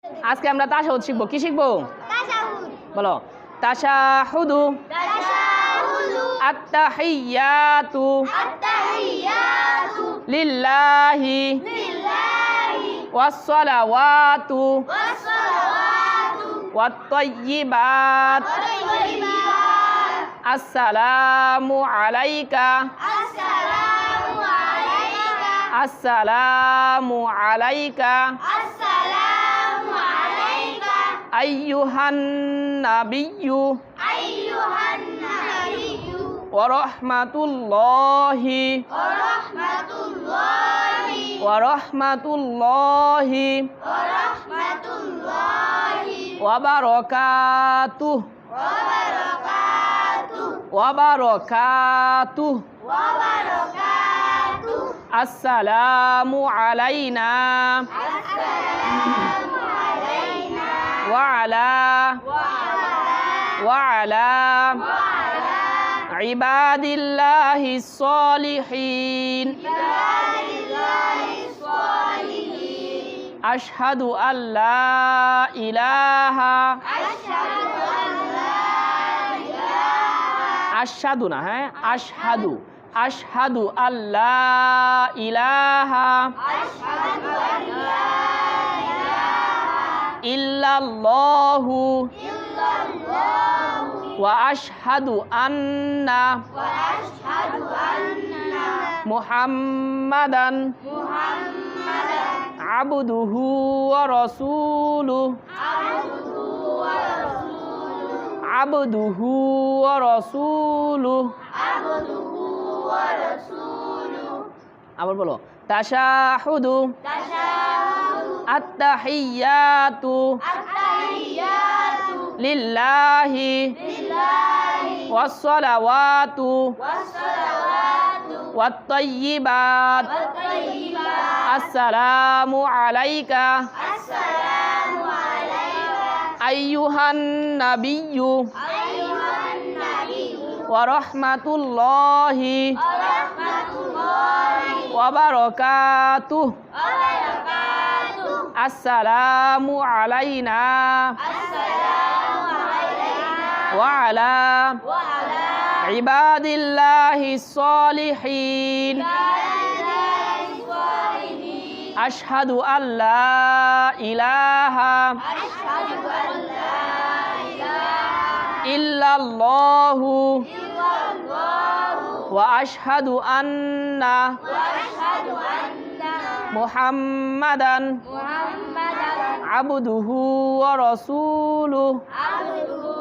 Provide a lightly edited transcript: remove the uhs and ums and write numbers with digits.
আজকে আমরা তাশাহুদ শিখব। কি শিখবো? তাশাহুদ। বলো। তাশাহুদু। তাশাহুদু। আত্তাহিয়াতু। আত্তাহিয়াতু। লিল্লাহি। লিল্লাহি। ওয়াসসালাওয়াতু। ওয়াসসালাওয়াতু। ওয়াত-তাইয়্যিবাত। ওয়াত-তাইয়্যিবাত। আসসালামু আলাইকা। আসসালামু আলাইকা। আসসালামু আলাইকা। আসসালামু আলাইকা। আইয়ুহান নাবিয়্যু। আইয়ুহান নাবিয়্যু। ওয়া রাহমাতুল্লাহি। ওয়া রাহমাতুল্লাহি। ওয়া রাহমাতুল্লাহি। ওয়া রাহমাতুল্লাহি। ওয়া বারাকাতুহু। ওয়া বারাকাতুহু। ওয়া বারাকাতুহু। ওয়া বারাকাতুহু। আসসালামু আলাইনা আসসালামু আলাইনা ওয়া আলা ওয়া আলা ইবাদিল্লাহিস সলিহিন। ইবাদিল্লাহিস সলিহিন। আশহাদু আল্লা ইলাহা। আশহাদু আন লা ইলাহা। আশহাদু না, হ্যাঁ, আশহাদু। আশহাদু আল্লা ইলাহা আশহাদু আন লা ইলাহা ইল্লাল্লাহু ইল্লাল্লাহু ওয়া আশহাদু আন্না ওয়া আশহাদু আন্না মুহাম্মাদান মুহাম্মাদান আবদুহু ওয়া রাসূলুহু। আবদুহু ওয়া রাসূলুহু। আবদুহু ওয়া রাসূলুহু। আবদুহু ওয়া রাসূলুহু। আবার বলো। তাশাহুদু। তাশাহুদু। আত্তাহিয়াতু আত্তাহিয়াতু। লিল্লাহি লিল্লাহি। ওয়াসসালাওয়াতু ওয়াসসালাওয়াতু। ওয়াত-তাইয়্যিবাত। ওয়াত-তাইয়্যিবাত। আসসালামু আলাইকা আসসালামু আলাইকা। আইয়ুহান নাবিয়্যু আইয়ুহান নাবিয়্যু। ওয়া রাহমাতুল্লাহি ওয়া রাহমাতুল্লাহি। ওয়া বারাকাতুহু। ওয়া বারাকাতুহু। আসসালামু আলাইনা আসসালামু আলাইনা ওয়া আলা ওয়া আলা ইবাদিল্লাহিস সলিহিন। ইবাদিল্লাহিস সলিহিন। আশহাদু আল্লা ইলাহা আশহাদু আন লা ইলাহা ইল্লাল্লাহু ইল্লাল্লাহু ওয়া আশহাদু আন্না ওয়া আশহাদু আন্না মুহাম্মাদান মুহাম্মাদান আবদুহু ওয়া রাসূলুহু। আবদুহু